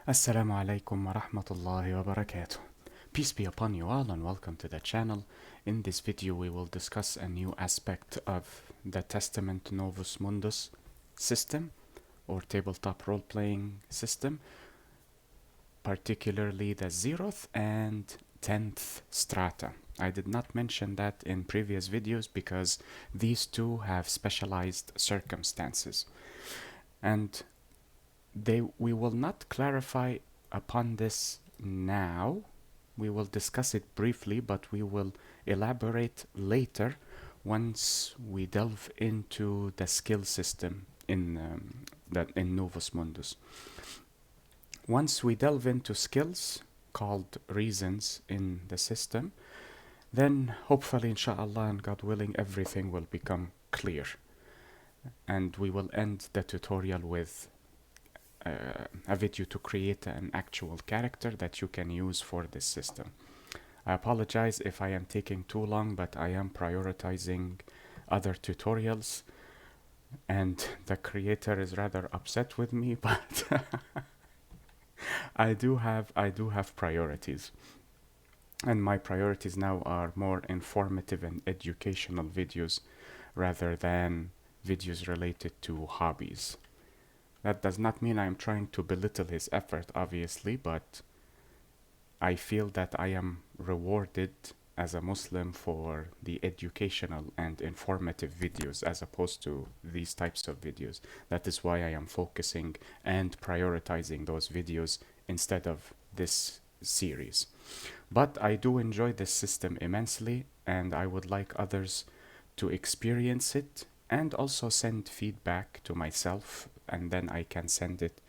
Assalamu alaikum wa rahmatullahi wa barakatuh. Peace be upon you all and welcome to the channel. In this video we will discuss a new aspect of the Testament Novus Mundus system or tabletop role-playing system, particularly the Zeroth and 10th Strata. I did not mention that in previous videos because these two have specialized circumstances, and we will not clarify upon this now. We will discuss it briefly, but we will elaborate later once we delve into the skill system in Novus Mundus. Once we delve into skills called reasons in the system, then hopefully, inshallah and God willing, everything will become clear. And we will end the tutorial with a video to create an actual character that you can use for this system. I apologize if I am taking too long, but I am prioritizing other tutorials and the creator is rather upset with me, but I do have priorities. And my priorities now are more informative and educational videos rather than videos related to hobbies. That does not mean I'm trying to belittle his effort, obviously, but I feel that I am rewarded as a Muslim for the educational and informative videos as opposed to these types of videos. That is why I am focusing and prioritizing those videos instead of this series. But I do enjoy this system immensely, and I would like others to experience it and also send feedback to myself, and then I can send it,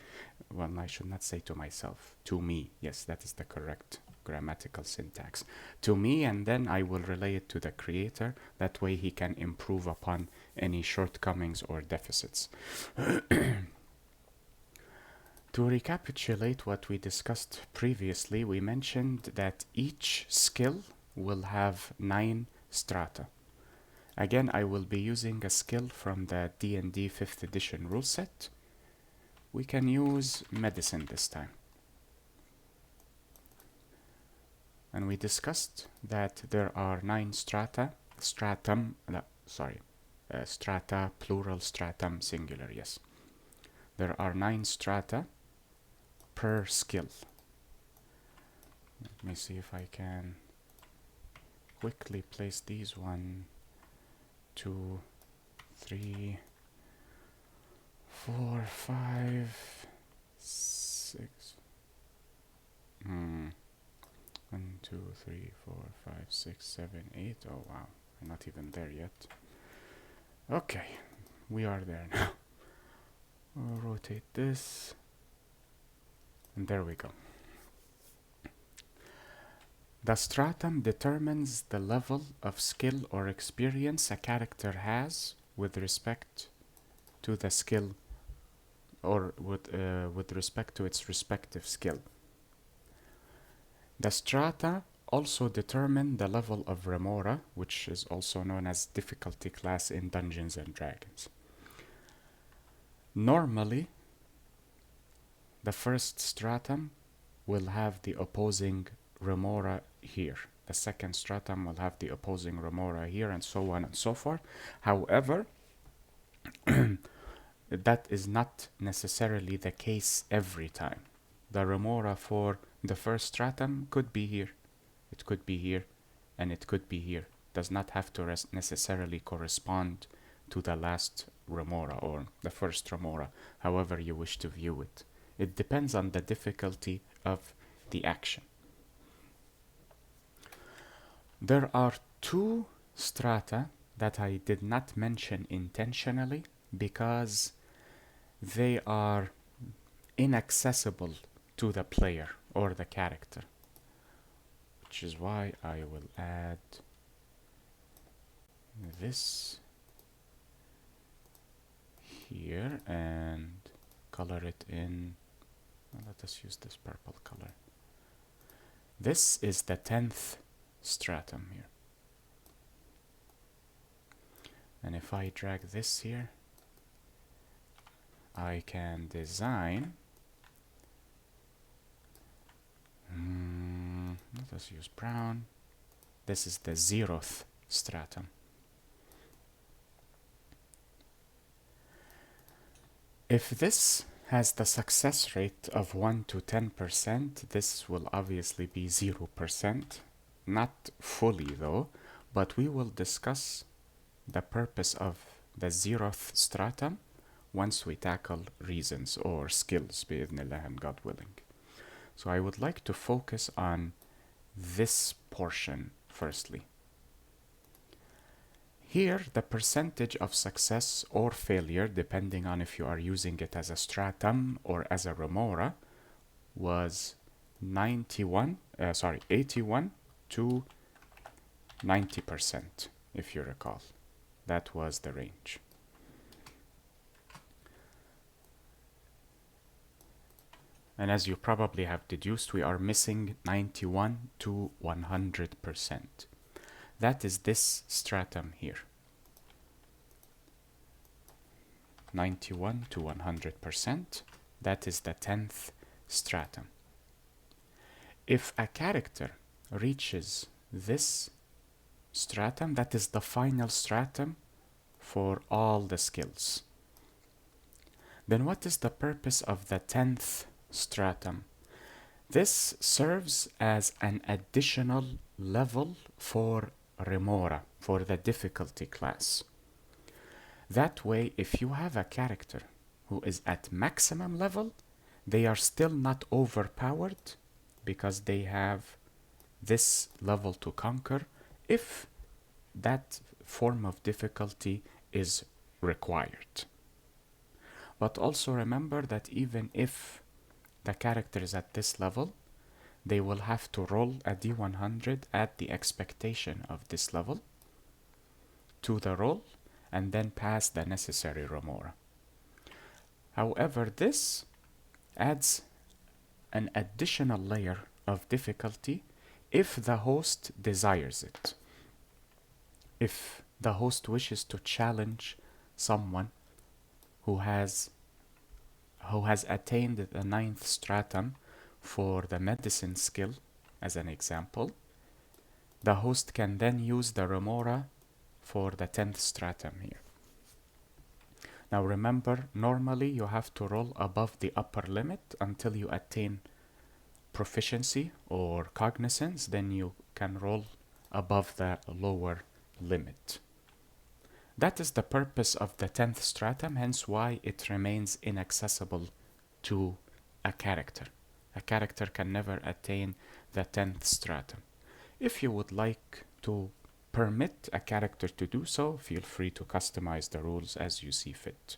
well, I should not say to myself, to me. Yes, that is the correct grammatical syntax. To me, and then I will relay it to the creator. That way he can improve upon any shortcomings or deficits. To recapitulate what we discussed previously, we mentioned that each skill will have 9 strata. Again, I will be using a skill from the D&D 5th edition rule set. We can use medicine this time. And we discussed that there are 9 strata, strata, plural, stratum, singular, yes. There are 9 strata per skill. Let me see if I can quickly place these 1, 2, 3, 4, 5, 6. 1, 2, 3, 4, 5, 6, 7, 8. Oh wow, I'm not even there yet. Okay, we are there now. We'll rotate this, and there we go. The stratum determines the level of skill or experience a character has with respect to the skill, or with respect to its respective skill. The strata also determine the level of remora, which is also known as difficulty class in Dungeons and Dragons. Normally, the first stratum will have the opposing remora here. The second stratum will have the opposing remora here, and so on and so forth. However, that is not necessarily the case every time. The remora for the first stratum could be here, it could be here, and it could be here. Does not have to necessarily correspond to the last remora or the first remora, however you wish to view it. It depends on the difficulty of the action. There are 2 strata that I did not mention intentionally because they are inaccessible to the player or the character, which is why I will add this here and color it in, well, let us use this purple color. This is the 10th stratum here, and if I drag this here, I can design Let us use brown. This is the zeroth stratum. If this has the success rate of 1 to 10%, this will obviously be 0%. Not fully though, but we will discuss the purpose of the zeroth stratum once we tackle reasons or skills, بإذن and God willing. So I would like to focus on this portion firstly. Here, the percentage of success or failure, depending on if you are using it as a stratum or as a remora, was 81 to 90%, if you recall. That was the range. And as you probably have deduced, we are missing 91 to 100%. That is this stratum here. 91 to 100%. That is the 10th stratum. If a character reaches this stratum, that is the final stratum for all the skills. Then what is the purpose of the 10th stratum? This serves as an additional level for remora, for the difficulty class. That way, if you have a character who is at maximum level, they are still not overpowered because they have this level to conquer if that form of difficulty is required. But also remember that even if the character is at this level, they will have to roll a d100 at the expectation of this level to the roll and then pass the necessary remora. However, this adds an additional layer of difficulty if the host desires it. If the host wishes to challenge someone who has attained the 9th stratum for the medicine skill, as an example, the host can then use the remora for the 10th stratum here. Now remember, normally you have to roll above the upper limit until you attain proficiency or cognizance, then you can roll above the lower limit. That is the purpose of the 10th stratum, hence why it remains inaccessible to a character. A character can never attain the 10th stratum. If you would like to permit a character to do so, feel free to customize the rules as you see fit.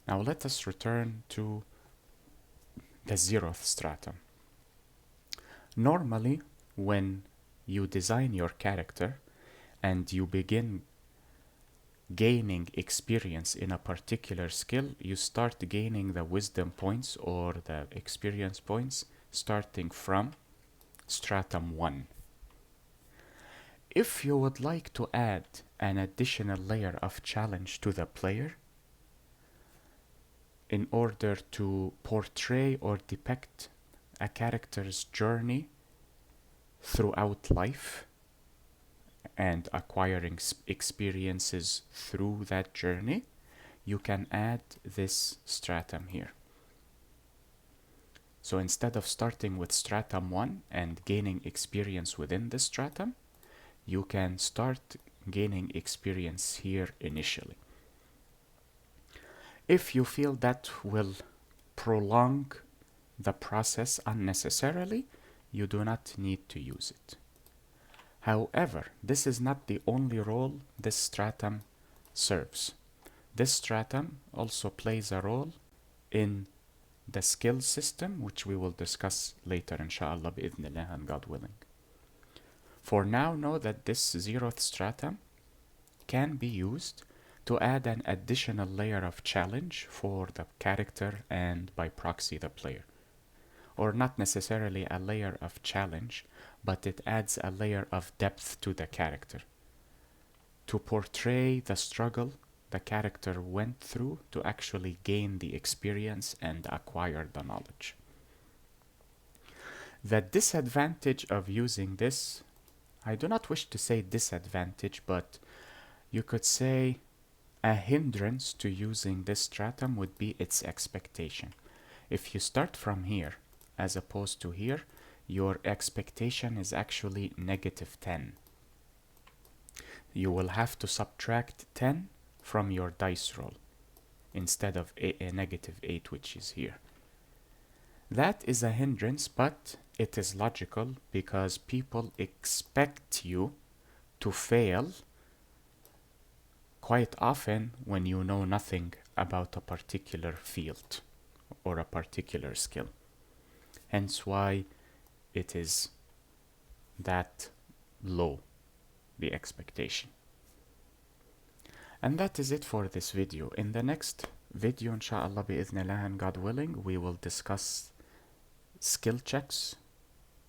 Now let us return to the zeroth stratum. Normally, when you design your character and you begin gaining experience in a particular skill, you start gaining the wisdom points or the experience points starting from stratum 1. If you would like to add an additional layer of challenge to the player in order to portray or depict a character's journey throughout life and acquiring experiences through that journey, you can add this stratum here. So instead of starting with stratum 1 and gaining experience within the stratum, you can start gaining experience here initially. If you feel that will prolong the process unnecessarily, you do not need to use it. However, this is not the only role this stratum serves. This stratum also plays a role in the skill system, which we will discuss later, inshallah, bi'idhnillah, and God willing. For now, know that this zeroth stratum can be used to add an additional layer of challenge for the character and by proxy the player. Or not necessarily a layer of challenge, but it adds a layer of depth to the character to portray the struggle the character went through to actually gain the experience and acquire the knowledge. The disadvantage of using this, I do not wish to say disadvantage, but you could say a hindrance to using this stratum would be its expectation. If you start from here as opposed to here, your expectation is actually -10. You will have to subtract 10 from your dice roll instead of a -8, which is here. That is a hindrance, but it is logical because people expect you to fail quite often when you know nothing about a particular field or a particular skill. Hence why it is that low, the expectation. And that is it for this video. In the next video, inshallah bi'idhnillah and God willing, we will discuss skill checks,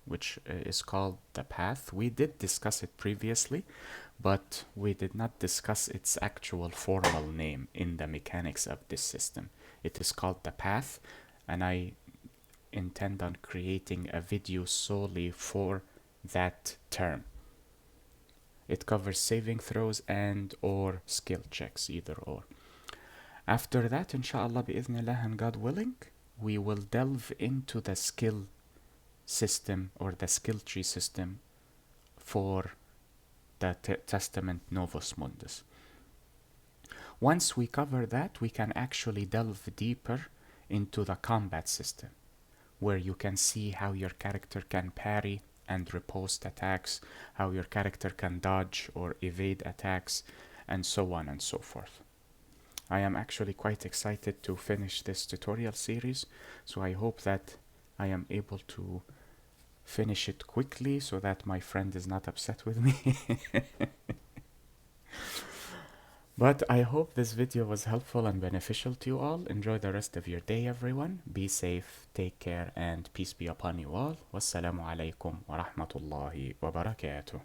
which is called the path. We did discuss it previously, but we did not discuss its actual formal name in the mechanics of this system. It is called the path, and I intend on creating a video solely for that term. It covers saving throws and or skill checks, either or. After that, inshallah bi'idhnillah and God willing, we will delve into the skill system or the skill tree system for the Testament Novus Mundus. Once we cover that, we can actually delve deeper into the combat system, where you can see how your character can parry and riposte attacks, how your character can dodge or evade attacks, and so on and so forth. I am actually quite excited to finish this tutorial series, so I hope that I am able to finish it quickly so that my friend is not upset with me. But I hope this video was helpful and beneficial to you all. Enjoy the rest of your day, everyone. Be safe, take care, and peace be upon you all. Wassalamu alaikum wa rahmatullahi wa barakatuh.